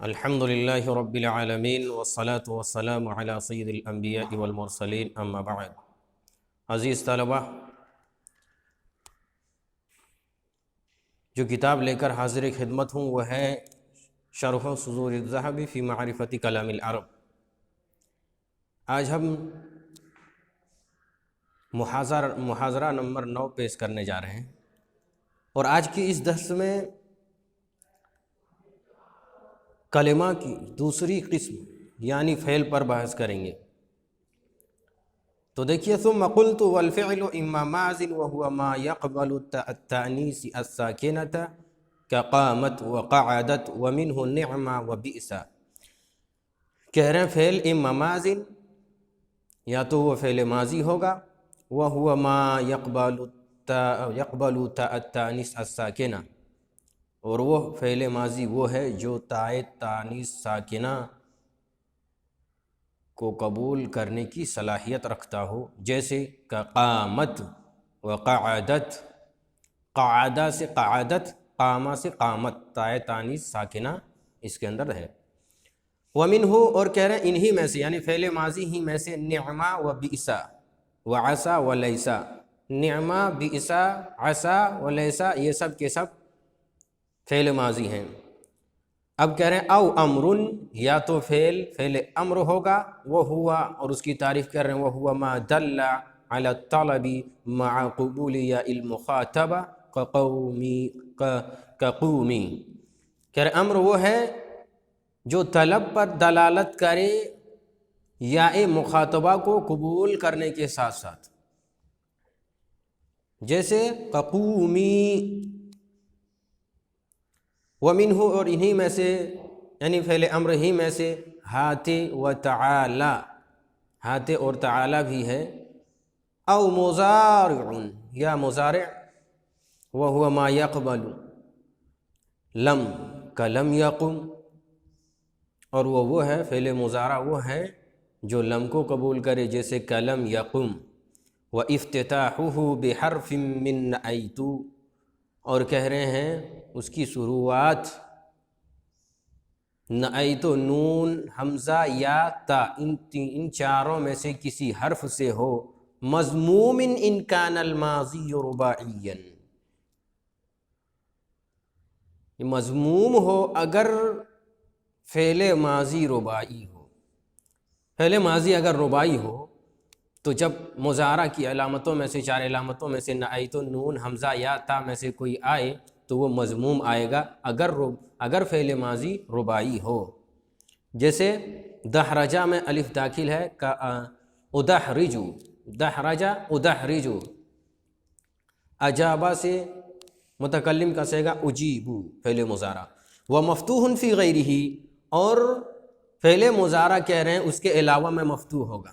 الحمد للہ رب العالمین والصلاة والسلام علی سید الانبیاء والمرسلین اما بعد۔ عزیز طلبہ، جو کتاب لے کر حاضر خدمت ہوں وہ ہے شرح صدور الذہبی فی معرفت کلام العرب۔ آج ہم محاضرہ نمبر 9 پیش کرنے جا رہے ہیں، اور آج کی اس درس میں کلمہ کی دوسری قسم یعنی فعل پر بحث کریں گے۔ تو دیکھیے، ثم قلت والفعل اما ماض وهو ما يقبل التأنيث الساكنة كقامت وقعدت ومنه نعم وبئس۔ کہہ رہے ہیں فعل اما ماض، یا تو وہ فعل ماضی ہوگا، وهو ما يقبل التأنيث الساكنة، اور وہ فعل ماضی وہ ہے جو تائے تانیث ساکنہ کو قبول کرنے کی صلاحیت رکھتا ہو، جیسے قامت وقعدت، قعدہ سے قعدت، قامہ سے قامت، تائے تانیث ساکنہ اس کے اندر ہے۔ ومنہ، اور کہہ رہے ہیں انہی میں سے یعنی فعل ماضی ہی میں سے نعما و بئسا وعسا و لیسا۔ نعما، بئسا، عسا و لیسا، یہ سب کے سب فعل ماضی ہیں۔ اب کہہ رہے ہیں او امرن، یا تو فعل امر ہوگا، وہ ہوا، اور اس کی تعریف کر رہے ہیں وہ ہوا ما دل علی الطلب مع قبول یا المخاطبہ کقومی۔ کہہ رہے ہیں امر وہ ہے جو طلب پر دلالت کرے یا مخاطبہ کو قبول کرنے کے ساتھ ساتھ، جیسے ققومی۔ ومنہ، اور انہی میں سے یعنی فعل امر ہی میں سے ہات و تعالی، ہات اور تعالی بھی ہے۔ او مضارع، یا مضارع، وہو ما یقبل لم کلم یقم، اور وہ ہے فعل مضارع وہ ہے جو لم کو قبول کرے، جیسے کلم یقم۔ و افتتاحہ بحرف من نأیت، اور کہہ رہے ہیں اس کی شروعات نأیت، نون، حمزہ یا تا، ان چاروں میں سے کسی حرف سے ہو، مضموم ان کان الماضی رباعیا، مضموم ہو اگر فعل ماضی رباعی ہو۔ فعل ماضی اگر رباعی ہو تو جب مضارع کی علامتوں میں سے، چار علامتوں میں سے نأیت، نون، حمزہ یا تا میں سے کوئی آئے تو وہ مضموم آئے گا اگر فعل ماضی رباعی ہو۔ جیسے دحرجہ میں الف داخل ہے، ادحرجو، دحرجہ ادحرجو۔ اجابہ سے متکلم کا صیغہ اجیبو، فعل مضارع۔ ومفتوح فی غیرہ، اور فعل مضارع کہہ رہے ہیں اس کے علاوہ میں مفتوح ہوگا۔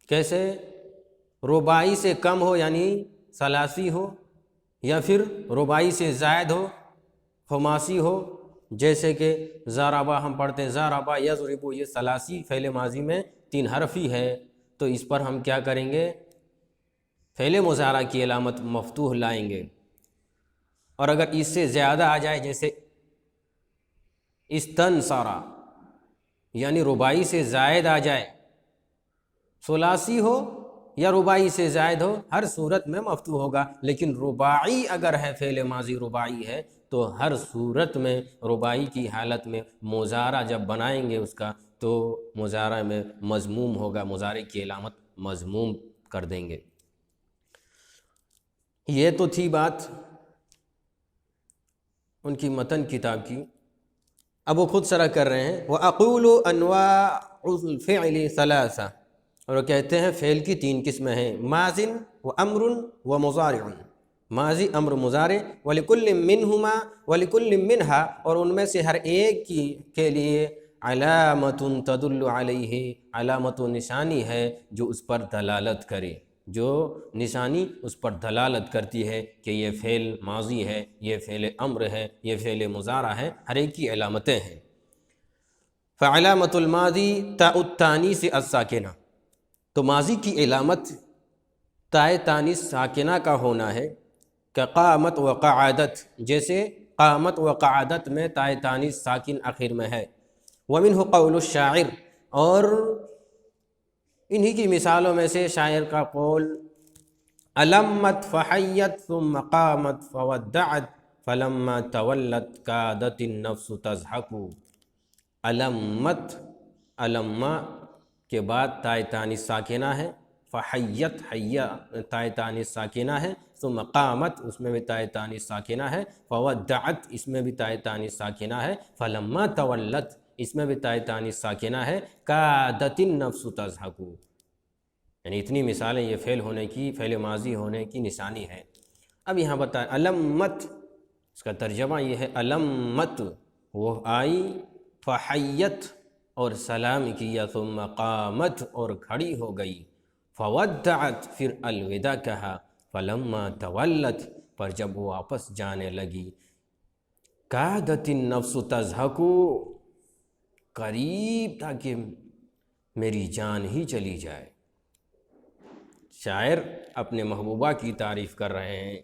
کیسے؟ رباعی سے کم ہو یعنی ثلاثی ہو، یا پھر رباعی سے زائد ہو، خماسی ہو، جیسے کہ ضربہ ہم پڑھتے ہیں ضربہ یضرب، یہ ثلاثی فعل ماضی میں 3 حرفی ہے، تو اس پر ہم کیا کریں گے؟ فعل مضارع کی علامت مفتوح لائیں گے۔ اور اگر اس سے زیادہ آ جائے، جیسے استنصر، یعنی رباعی سے زائد آ جائے، ثلاثی ہو یا رباعی سے زائد ہو، ہر صورت میں مفتوح ہوگا۔ لیکن رباعی اگر ہے، فعل ماضی رباعی ہے، تو ہر صورت میں رباعی کی حالت میں مضارع جب بنائیں گے اس کا، تو مضارع میں مضموم ہوگا، مضارع کی علامت مضموم کر دیں گے۔ یہ تو تھی بات ان کی متن کتاب کی۔ اب وہ خود شرح کر رہے ہیں، وَأَقُولُ أَنْوَاعُ الْفِعْلِ ثَلَاثَةٌ، اور وہ کہتے ہیں فعل کی 3 قسمیں ہیں، ماضٍ و امر و مضارع۔ ماضی، امر، مضارع۔ وَلِكُلٍّ مِّنْهُمَا وَلِكُلٍّ مِّنْهَا، اور ان میں سے ہر ایک کے لیے علامۃ تدل علیہ، علامت و نشانی ہے جو اس پر دلالت کرے، جو نشانی اس پر دلالت کرتی ہے کہ یہ فعل ماضی ہے، یہ فعل امر ہے، یہ فعل مضارع ہے، ہر ایک کی علامتیں ہیں۔ فعلامۃ الماضی تاء التانیث الساکنہ، تو ماضی کی علامت تائے تانیث ساکنہ کا ہونا ہے، کہ قامت و قعدت، جیسے قامت و قعدت میں تائے تانیث ساکن آخر میں ہے۔ ومنہ قول الشاعر، اور انہی کی مثالوں میں سے شاعر کا قول، علمت فحیت ثم قامت فودعت فلما تولت کادت النفس تضحک۔ علمت، علما کے بعد تائے تانیث ساکنہ ہے، فحیت، حیا تائے تانیث ساکنہ ہے، ثم قامت اس میں بھی تائے تانیث ساکنہ ہے، فودعت اس میں بھی تائے تانیث ساکنہ ہے، فلما تولت اس میں بھی تائے تانیث ساکنہ ہے، کادت النفس تضحک۔ یعنی اتنی مثالیں یہ فعل ہونے کی، فعل ماضی ہونے کی نشانی ہے۔ اب یہاں بتائیں علمت، اس کا ترجمہ یہ ہے علمت، وہ آئی، فحیت اور سلام کیا، ثم قامت اور کھڑی ہو گئی، فودعت پھر الوداع کہا، فلما تولت پر جب وہ واپس جانے لگی، کادت النفس تضحک، قریب تھا کہ میری جان ہی چلی جائے۔ شاعر اپنے محبوبہ کی تعریف کر رہے ہیں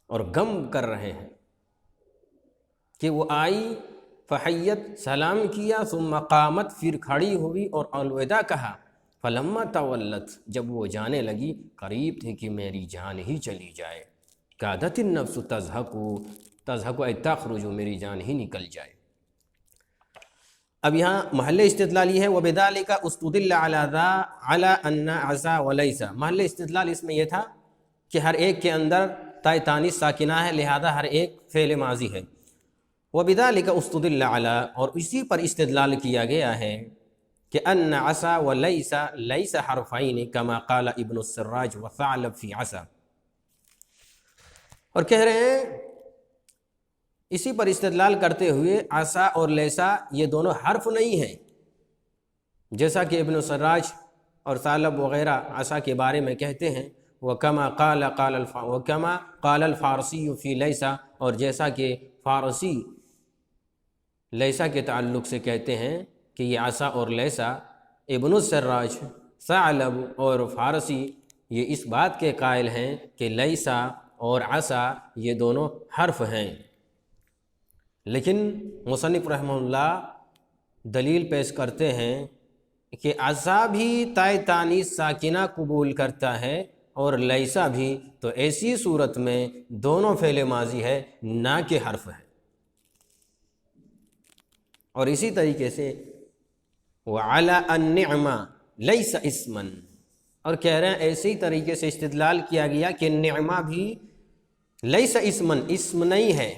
اور غم کر رہے ہیں کہ وہ آئی، فحیت سلام کیا، ثم قامت پھر کھڑی ہوئی اور الوداع کہا، فلما تولت جب وہ جانے لگی، قریب تھے کہ میری جان ہی چلی جائے۔ کادت النفس تضحک، تضحک ای تخرج، میری جان ہی نکل جائے۔ اب یہاں محل استدلال یہ ہے، وَبِذَلِكَ اُسْتُدِلَّ عَلَىٰ أَنَّ عَسَىٰ وَلَيْسَ۔ محل استدلال اس میں یہ تھا کہ ہر ایک کے اندر تائے تانیث ساکنہ ہے، لہذا ہر ایک فعل ماضی ہے۔ وَبِذَلِكَ اُسْتُدِلَّ عَلَىٰ، اور اسی پر استدلال کیا گیا ہے کہ أَنَّ عَسَىٰ وَلَيْسَ لَيْسَ حرفین کما قال ابن السراج وثعلب فی عَسَىٰ۔ اور کہہ رہے ہیں اسی پر استدلال کرتے ہوئے، عسا اور لیسا یہ دونوں حرف نہیں ہیں، جیسا کہ ابن سراج اور ثعلب وغیرہ عسا کے بارے میں کہتے ہیں، وَكَمَا قَالَ الْفَارْسِيُّ فِي لَيْسَا، اور جیسا کہ فارسی لیسا کے تعلق سے کہتے ہیں کہ یہ عسا اور لیسا، ابن السراج، ثعلب اور فارسی یہ اس بات کے قائل ہیں کہ لیسا اور عسا یہ دونوں حرف ہیں۔ لیکن مصنف رحمہ اللہ دلیل پیش کرتے ہیں کہ عسا بھی تائے تانیث ساکنہ قبول کرتا ہے اور لیسا بھی، تو ایسی صورت میں دونوں فعل ماضی ہے نہ کہ حرف ہے۔ اور اسی طریقے سے وَعَلَىٰ النِّعْمَةِ لَيْسَ اسْمًا، اور کہہ رہے ہیں اسی طریقے سے استدلال کیا گیا کہ نعمہ بھی لیس اسمن، اسم نہیں ہے،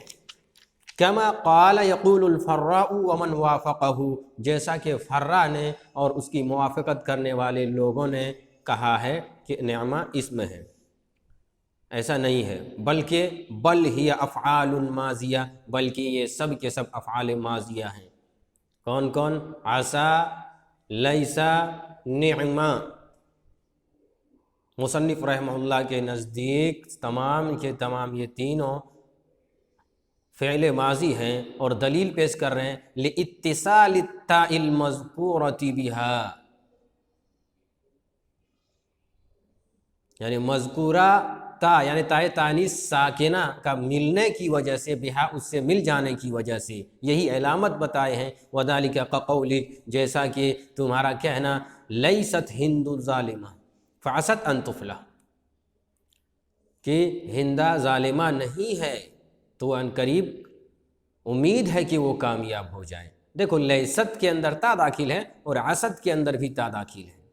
کما قال یقول الفراء ومن وافقہ، جیسا کہ فرا نے اور اس کی موافقت کرنے والے لوگوں نے کہا ہے کہ نعمہ اسم ہے۔ ایسا نہیں ہے، بلکہ بل ہی افعال ماضیہ، بلکہ یہ سب کے سب افعال ماضیہ ہیں۔ کون کون؟ عسا، لیسا، نعمہ۔ مصنف رحمہ اللہ کے نزدیک تمام کے تمام یہ تینوں فعل ماضی ہیں، اور دلیل پیش کر رہے ہیں لِاتصال التاء المذکورۃ بہا، یعنی مذکورہ تا یعنی تائے تانیث ساکنہ کا ملنے کی وجہ سے، بہا اس سے مل جانے کی وجہ سے یہی علامت بتائے ہیں۔ وَذَلِكَ كَقَوْلِكَ، جیسا کہ تمہارا کہنا، لیست ہند ظالمہ فعست ان تفلح، کہ ہندہ ظالمہ نہیں ہے تو ان قریب امید ہے کہ وہ کامیاب ہو جائے۔ دیکھو لیست کے اندر تا داخل ہے اور عسد کے اندر بھی تا داخل ہے،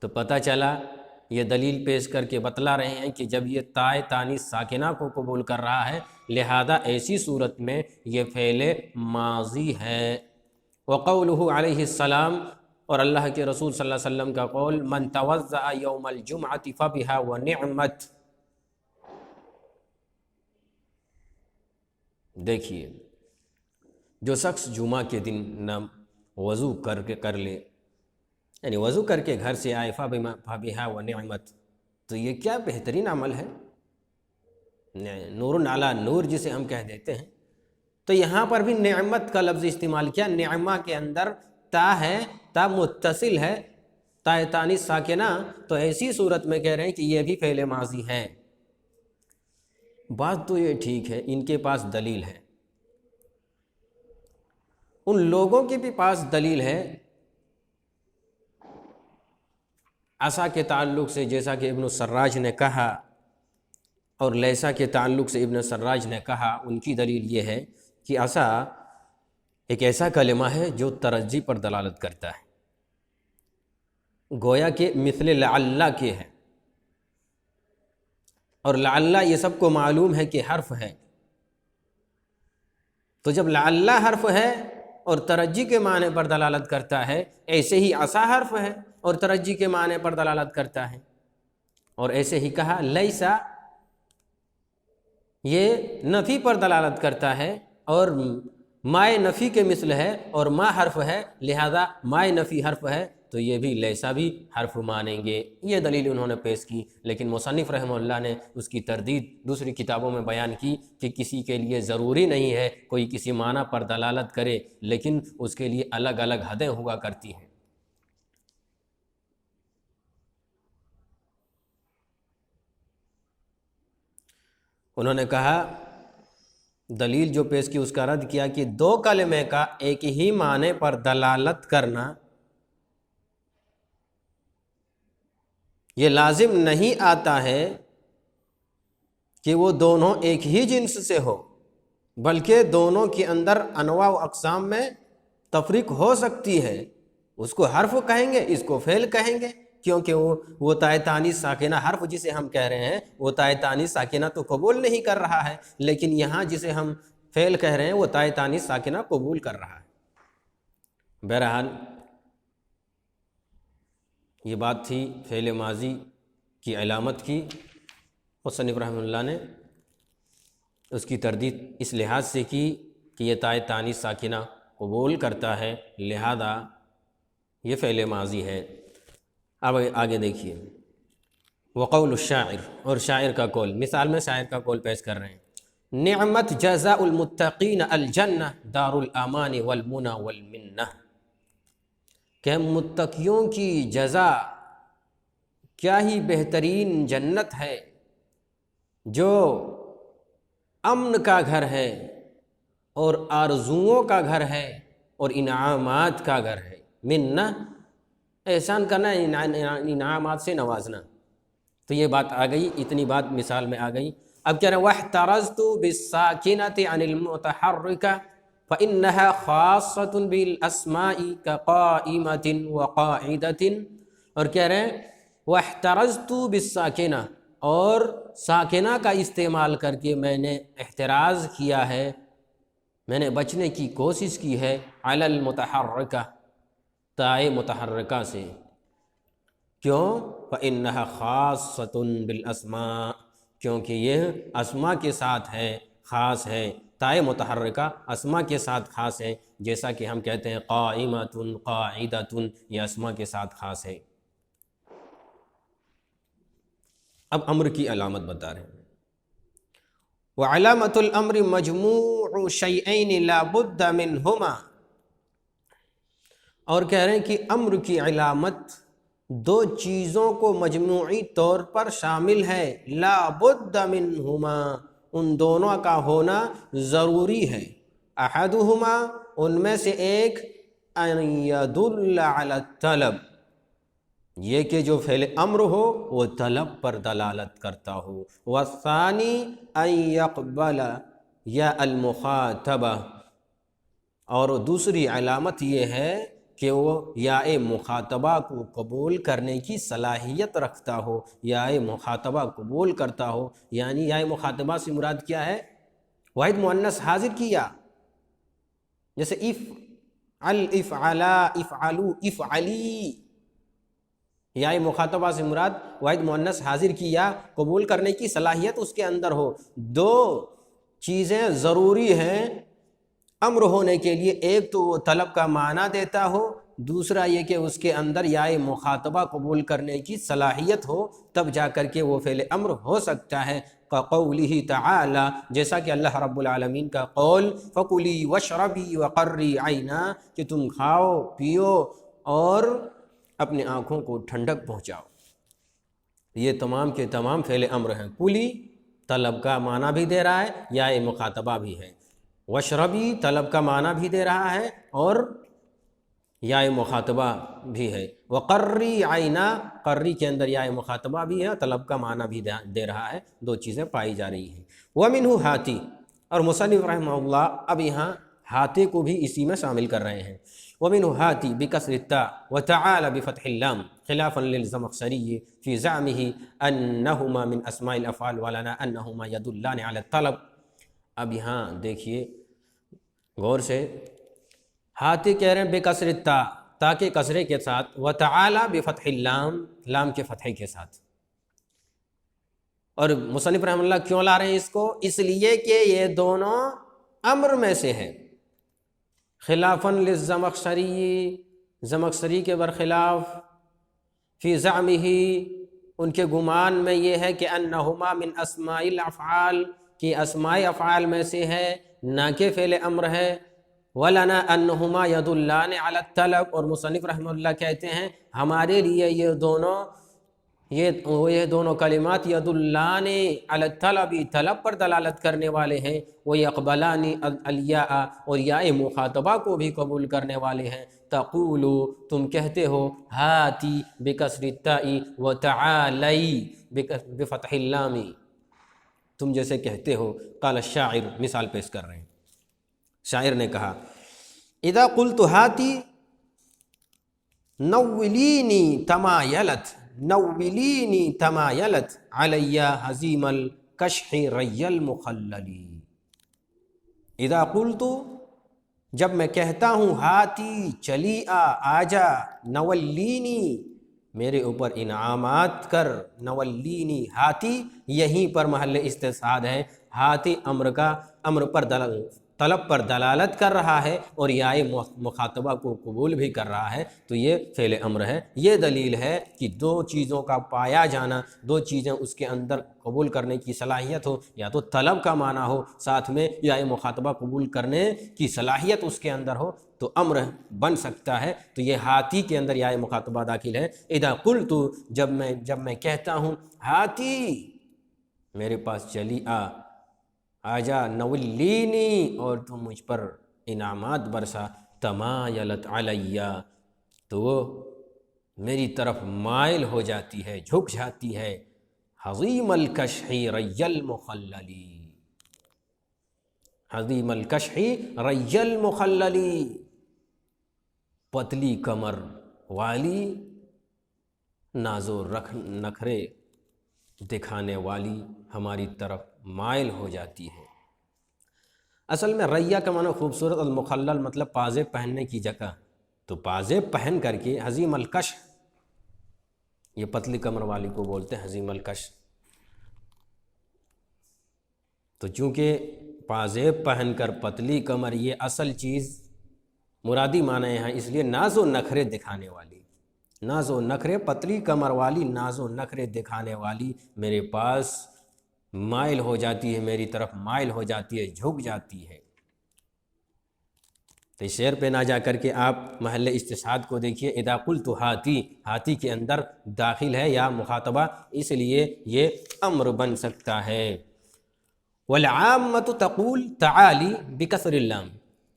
تو پتہ چلا یہ دلیل پیش کر کے بتلا رہے ہیں کہ جب یہ تائے تانیث ساکنہ کو قبول کر رہا ہے، لہذا ایسی صورت میں یہ فعل ماضی ہے۔ وقولہ علیہ السلام، اور اللہ کے رسول صلی اللہ علیہ وسلم کا قول، من توضأ یوم الجمعۃ فبہا ونعمت۔ دیکھیے، جو شخص جمعہ کے دن نہ وضو کر لے، یعنی وضو کر کے گھر سے آئے، فبہا ونعمت، تو یہ کیا بہترین عمل ہے، نور علی نور جسے ہم کہہ دیتے ہیں۔ تو یہاں پر بھی نعمت کا لفظ استعمال کیا، نعمہ کے اندر تا ہے، تا متصل ہے، تائے تانیث ساکنہ، تو ایسی صورت میں کہہ رہے ہیں کہ یہ بھی فعل ماضی ہے۔ بات تو یہ ٹھیک ہے، ان کے پاس دلیل ہے، ان لوگوں کے بھی پاس دلیل ہے عصا کے تعلق سے، جیسا کہ ابن السراج نے کہا، اور لیسا کے تعلق سے ابن السراج نے کہا، ان کی دلیل یہ ہے کہ عصا ایک ایسا کلمہ ہے جو ترجی پر دلالت کرتا ہے، گویا کہ مثل لعل کے ہے، اور لعل یہ سب کو معلوم ہے کہ حرف ہے، تو جب لعل حرف ہے اور ترجی کے معنی پر دلالت کرتا ہے، ایسے ہی عصا حرف ہے اور ترجی کے معنی پر دلالت کرتا ہے، اور ایسے ہی کہا لیسا یہ نفی پر دلالت کرتا ہے اور مائے نفی کے مثل ہے، اور ما حرف ہے لہذا مائے نفی حرف ہے، تو یہ بھی لیسا بھی حرف مانیں گے۔ یہ دلیل انہوں نے پیش کی، لیکن مصنف رحمہ اللہ نے اس کی تردید دوسری کتابوں میں بیان کی کہ کسی کے لیے ضروری نہیں ہے کوئی کسی معنی پر دلالت کرے، لیکن اس کے لیے الگ الگ حدیں ہوا کرتی ہیں۔ انہوں نے کہا دلیل جو پیش کی اس کا رد کیا کہ دو کلمے کا ایک ہی معنی پر دلالت کرنا یہ لازم نہیں آتا ہے کہ وہ دونوں ایک ہی جنس سے ہو، بلکہ دونوں کے اندر انواع و اقسام میں تفریق ہو سکتی ہے۔ اس کو حرف کہیں گے، اس کو فعل کہیں گے، کیونکہ وہ تائے تانیث ساکنہ حرف جسے ہم کہہ رہے ہیں وہ تائے تانیث ساکنہ تو قبول نہیں کر رہا ہے، لیکن یہاں جسے ہم فعل کہہ رہے ہیں وہ تائے تانیث ساکنہ قبول کر رہا ہے۔ بہرحال یہ بات تھی فعل ماضی کی علامت کی، مصنف رحمہ اللہ نے اس کی تردید اس لحاظ سے کی کہ یہ تائے تانیث ساکنہ قبول کرتا ہے، لہذا یہ فعل ماضی ہے۔ اب آگے دیکھیے، وقول الشاعر، اور شاعر کا قول، مثال میں شاعر کا قول پیش کر رہے ہیں، نعمت جزاء المتقین الجنہ دار الامان والمنى والمنہ، کہ متقیوں کی جزا کیا ہی بہترین جنت ہے جو امن کا گھر ہے اور آرزوؤں کا گھر ہے اور انعامات کا گھر ہے۔ منہ احسان کرنا، انعامات سے نوازنا، تو یہ بات آ گئی، اتنی بات مثال میں آ گئی۔ اب کہہ رہے ہیں وَاحْتَرَزْتُ بِالسَّاكِنَةِ عَنِ الْمُتَحَرِّكَةِ فَإِنَّهَا خَاصَّةٌ بِالْأَسْمَاءِ كَقَائِمَةٍ وَقَاعِدَةٍ، اور کہہ رہے ہیں وَاحْتَرَزْتُ بِالسَّاكِنَةِ، اور ساکنہ کا استعمال کر کے میں نے احتراز کیا ہے، میں نے بچنے کی کوشش کی ہے، علی المتحرکہ، تائے متحرکہ سے۔ کیوں؟ فَإِنَّهَا خَاصَّةٌ بِالْأَسْمَاءِ، کیونکہ یہ اسماء کے ساتھ ہے، خاص ہے، تائے متحرکہ اسماء کے ساتھ خاص ہے، جیسا کہ ہم کہتے ہیں قائمۃ، قاعدۃ، یہ اسماء کے ساتھ خاص ہے۔ اب امر کی علامت بتا رہے ہیں، وَعَلَامَةُ الْأَمْرِ مَجْمُوعُ شَيْئَيْنِ لَا بُدَّ مِنْهُمَا، اور کہہ رہے ہیں کہ امر کی علامت دو چیزوں کو مجموعی طور پر شامل ہے، لا بد منہما، ان دونوں کا ہونا ضروری ہے، احدہما، ان میں سے ایک، ان یدل علی الطلب، یہ کہ جو فعل امر ہو وہ طلب پر دلالت کرتا ہو، والثانی ان یقبل یا المخاطبہ، اور دوسری علامت یہ ہے کہ وہ یا مخاطبہ کو قبول کرنے کی صلاحیت رکھتا ہو، یا مخاطبہ قبول کرتا ہو، یعنی یا مخاطبہ سے مراد کیا ہے؟ واحد مؤنث حاضر کی یا، جیسے افعل، افعلا، افعلو، افعلی، یا مخاطبہ سے مراد واحد مؤنث حاضر کی یا قبول کرنے کی صلاحیت اس کے اندر ہو۔ دو چیزیں ضروری ہیں امر ہونے کے لیے، ایک تو وہ طلب کا معنی دیتا ہو، دوسرا یہ کہ اس کے اندر یا مخاطبہ قبول کرنے کی صلاحیت ہو، تب جا کر کے وہ فعل امر ہو سکتا ہے۔ قَقَوْلِهِ تَعَالَى، جیسا کہ اللہ رب العالمین کا قول، فَكُلِي وَاشْرَبِي وَقَرِّي عَيْنًا، کہ تم کھاؤ پیو اور اپنی آنکھوں کو ٹھنڈک پہنچاؤ۔ یہ تمام کے تمام فعل امر ہیں، کلی طلب کا معنی بھی دے رہا ہے، یا مخاطبہ بھی ہے۔ وشربی طلب کا معنی بھی دے رہا ہے اور یا مخاطبہ بھی ہے۔ وقری عینا، قری کے اندر یا مخاطبہ بھی ہے، طلب کا معنی بھی دے رہا ہے، دو چیزیں پائی جا رہی ہیں۔ ومنہ ہاتی، اور مصنف رحمہ اللہ اب یہاں ہاتے کو بھی اسی میں شامل کر رہے ہیں۔ ومنہ ہاتی بکسر التاء وتعالى بفتح اللام خلافا للزمخشري في زعمه انہما من اسماء الافعال ولنا انہما يدلان على الطلب۔ اب یہاں دیکھیے غور سے، ہاتے کہہ رہے ہیں بکسر التاء، تا کے کسرے کے ساتھ، وتعالى بفتح اللام، لام کے فتحے کے ساتھ۔ اور مصنف رحمہ اللہ کیوں لا رہے ہیں اس کو؟ اس لیے کہ یہ دونوں امر میں سے ہے۔ خلافاً للزمخشری، زمخشری کے برخلاف، فی زعمہ، ان کے گمان میں یہ ہے کہ انہما من اسماء الافعال، کہ اسماء افعال میں سے ہے، نہ کہ فعل امر ہے۔ ولنا انہما یدلان علی الطلب، اور مصنف رحمہ اللہ کہتے ہیں ہمارے لیے یہ دونوں کلمات یدلان علی الطلب، طلب پر دلالت کرنے والے ہیں، ویقبلان الیاء، اور یا مخاطبہ کو بھی قبول کرنے والے ہیں۔ تقولو، تم کہتے ہو، ہاتی بکسر التاء وتعالی بفتح اللام، تم جیسے کہتے ہو۔ قال الشاعر، مثال پیش کر رہے ہیں، شاعر نے کہا، اذا قلت ہاتی نولینی تمایلت، نولینی تمایلت علی حزیم الکشح ری المخللی۔ اذا قلت، جب میں کہتا ہوں، ہاتی چلی آجا، نولینی میرے اوپر انعامات کر، نولینی ہاتی یہیں پر محل استشہاد ہے۔ ہاتی امر پر طلب پر دلالت کر رہا ہے اور یا مخاطبہ کو قبول بھی کر رہا ہے، تو یہ فعل امر ہے۔ یہ دلیل ہے کہ دو چیزوں کا پایا جانا، دو چیزیں اس کے اندر قبول کرنے کی صلاحیت ہو، یا تو طلب کا معنی ہو ساتھ میں، یا مخاطبہ قبول کرنے کی صلاحیت اس کے اندر ہو، تو امر بن سکتا ہے۔ تو یہ ہاتی کے اندر یا مخاطبہ داخل ہے۔ اذا قلت، جب میں کہتا ہوں، ہاتی میرے پاس چلی آجا، نولینی اور تم مجھ پر انعامات برسا، تمایلت علیہ تو وہ میری طرف مائل ہو جاتی ہے، جھک جاتی ہے۔ حظیم الکشح ری المخللی، حظیم الکشح ری المخللی، پتلی کمر والی، ناز و نخرے دکھانے والی ہماری طرف مائل ہو جاتی ہے۔ اصل میں ریہ کا معنی خوبصورت، المخلل مطلب پازے پہننے کی جگہ، تو پازے پہن کر کے حظیم الکش، یہ پتلی کمر والی کو بولتے ہیں حظیم الکش۔ تو چونکہ پازے پہن کر پتلی کمر، یہ اصل چیز مرادی معنی ہے، اس لیے ناز و نخرے دکھانے والی، ناز و نخرے، پتلی کمر والی، ناز و نخرے دکھانے والی میرے پاس مائل ہو جاتی ہے، میری طرف مائل ہو جاتی ہے، جھک جاتی ہے۔ تو شعر پہ نہ جا کر کے آپ محل استشہاد کو دیکھیے، اذا قلت ہاتی، ہاتی کے اندر داخل ہے یا مخاطبہ، اس لیے یہ امر بن سکتا ہے۔ والعامۃ تقول تعالی بکسر اللام،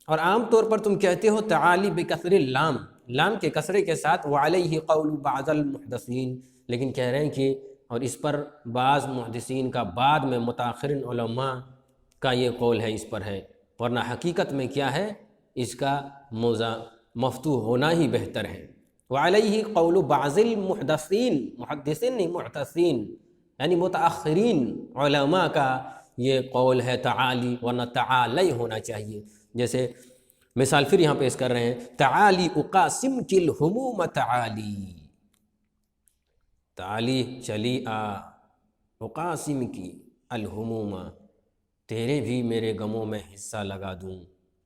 اور عام طور پر تم کہتے ہو تعالی بکسر اللام، لام کے کسرے کے ساتھ، وعلیہ قول بعض المحدثین، لیکن کہہ رہے ہیں کہ، اور اس پر بعض محدثین کا، بعد میں متاخرین علماء کا یہ قول ہے، اس پر ہے، ورنہ حقیقت میں کیا ہے، اس کا مفتوح ہونا ہی بہتر ہے۔ وعلیہ قول بعض المحدثین، محدثین نہیں، محدثین یعنی متاخرین علماء کا یہ قول ہے تعالی، ورنہ تعالی ہونا چاہیے۔ جیسے مثال پھر یہاں پیش کر رہے ہیں، تعالی اقاسم کی الہموم تعالی، تعالی چلی اقاسم کی الہموم، تیرے بھی میرے غموں میں حصہ لگا دوں،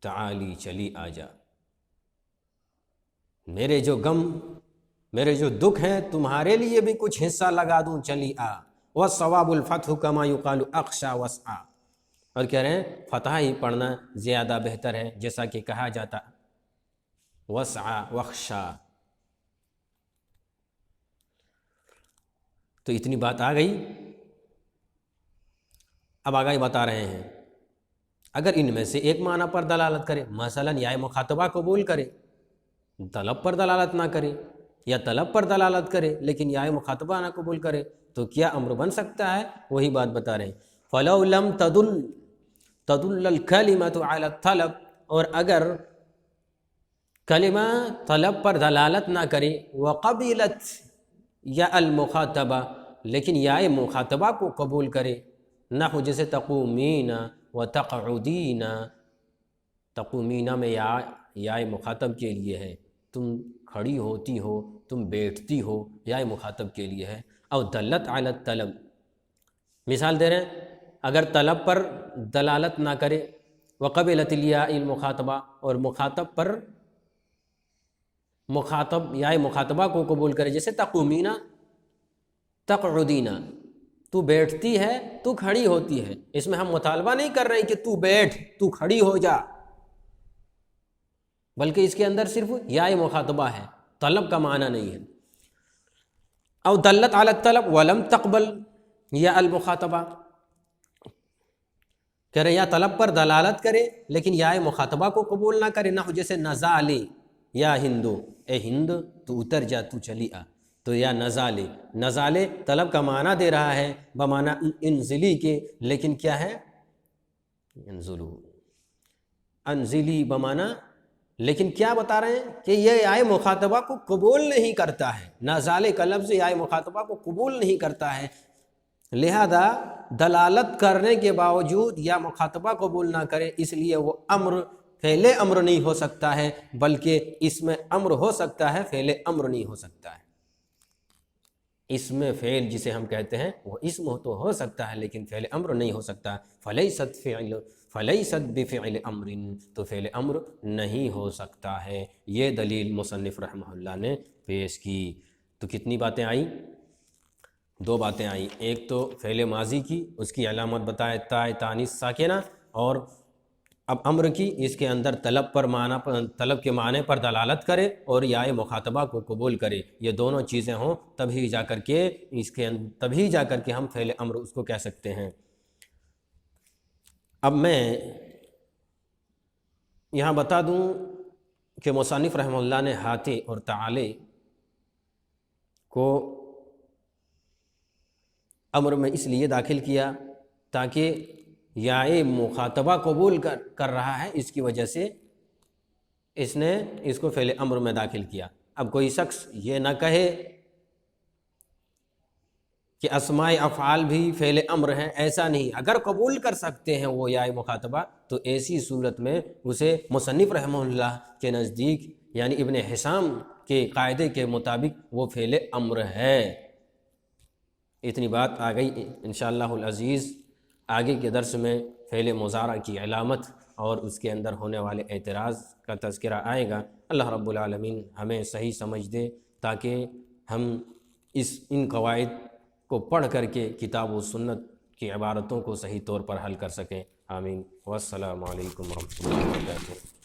تعالی چلی آجا، میرے جو غم، میرے جو دکھ ہیں، تمہارے لیے بھی کچھ حصہ لگا دوں، چلی آ۔ والصواب الفتح کما یقال اخشا وسعا، اور کہہ رہے ہیں فتح ہی پڑھنا زیادہ بہتر ہے، جیسا کہ کہا جاتا وسعا وخشا۔ تو اتنی بات آ گئی۔ اب آگے بتا رہے ہیں اگر ان میں سے ایک معنی پر دلالت کرے، مثلا یا مخاطبہ قبول کرے، طلب پر دلالت نہ کرے، یا طلب پر دلالت کرے لیکن یا مخاطبہ نہ قبول کرے، تو کیا امر بن سکتا ہے؟ وہی بات بتا رہے ہیں فَلَوْ لَمْ تَدُلَّ الْكَلِمَةُ عَلَى الطَّلَبِ، اور اگر کلمہ طلب پر دلالت نہ کرے، وَقَبِلَتْ یا المخاطبہ، لیکن یا مخاطبہ کو قبول کرے، نحو جیسے تقومین و تقعدین، تقومین میں یا مخاطب کے لیے ہے، تم کھڑی ہوتی ہو، تم بیٹھتی ہو، یا مخاطب کے لیے ہے، او دلت علی الطلب، مثال دے رہے ہیں اگر طلب پر دلالت نہ کرے، وقبلت الیاء المخاطبہ، اور مخاطب پر مخاطب یا مخاطبہ کو قبول کرے، جیسے تقومین تقعدین، تو بیٹھتی ہے، تو کھڑی ہوتی ہے، اس میں ہم مطالبہ نہیں کر رہے ہیں کہ تو بیٹھ، تو کھڑی ہو جا، بلکہ اس کے اندر صرف یا مخاطبہ ہے، طلب کا معنی نہیں ہے۔ او دلت علی الطلب ولم تقبل یا المخاطبہ، کہہ رہے یا طلب پر دلالت کرے لیکن یا مخاطبہ کو قبول نہ کرے، نحو جیسے نزالی یا ہندو، اے ہند تو اتر جا، تو چلی آ، تو یا نزالے، نزالے طلب کا معنی دے رہا ہے بمعنی انزلی کے، لیکن کیا ہے؟ انزلو، انزلی بمعنی، لیکن کیا بتا رہے ہیں کہ یہ یا مخاطبہ کو قبول نہیں کرتا ہے، نزالے کا لفظ یا مخاطبہ کو قبول نہیں کرتا ہے، لہذا دلالت کرنے کے باوجود یا مخاطبہ قبول نہ کرے، اس لیے وہ امر فعل امر نہیں ہو سکتا ہے، بلکہ اس میں امر ہو سکتا ہے، فعل امر نہیں ہو سکتا ہے۔ اس میں فعل جسے ہم کہتے ہیں وہ اسم تو ہو سکتا ہے لیکن فعل امر نہیں ہو سکتا، فلیست بفعل امر، تو فعل امر نہیں ہو سکتا ہے۔ یہ دلیل مصنف رحمہ اللہ نے پیش کی۔ تو کتنی باتیں آئیں؟ 2 باتیں آئیں، ایک تو فعل ماضی کی، اس کی علامت بتائے تا تانیث ساکنہ، اور اب امر کی، اس کے اندر طلب کے معنی پر دلالت کرے اور یا مخاطبہ کو قبول کرے، یہ دونوں چیزیں ہوں تبھی جا کر کے ہم فعل امر اس کو کہہ سکتے ہیں۔ اب میں یہاں بتا دوں کہ مصنف رحمہ اللہ نے ہاتے اور تعالے کو امر میں اس لیے داخل کیا تاکہ یا مخاطبہ قبول کر رہا ہے، اس کی وجہ سے اس نے اس کو فعل امر میں داخل کیا۔ اب کوئی شخص یہ نہ کہے کہ اسماء افعال بھی فعل امر ہیں، ایسا نہیں، اگر قبول کر سکتے ہیں وہ یا مخاطبہ، تو ایسی صورت میں اسے مصنف رحمہ اللہ کے نزدیک یعنی ابن حسام کے قاعدے کے مطابق وہ فعل امر ہے۔ اتنی بات آ گئی، انشاءاللہ العزیز آگے کے درس میں فعل مضارع کی علامت اور اس کے اندر ہونے والے اعتراض کا تذکرہ آئے گا۔ اللہ رب العالمین ہمیں صحیح سمجھ دے تاکہ ہم ان قواعد کو پڑھ کر کے کتاب و سنت کی عبارتوں کو صحیح طور پر حل کر سکیں۔ آمین۔ والسلام علیکم ورحمۃ اللہ وبرکاتہ۔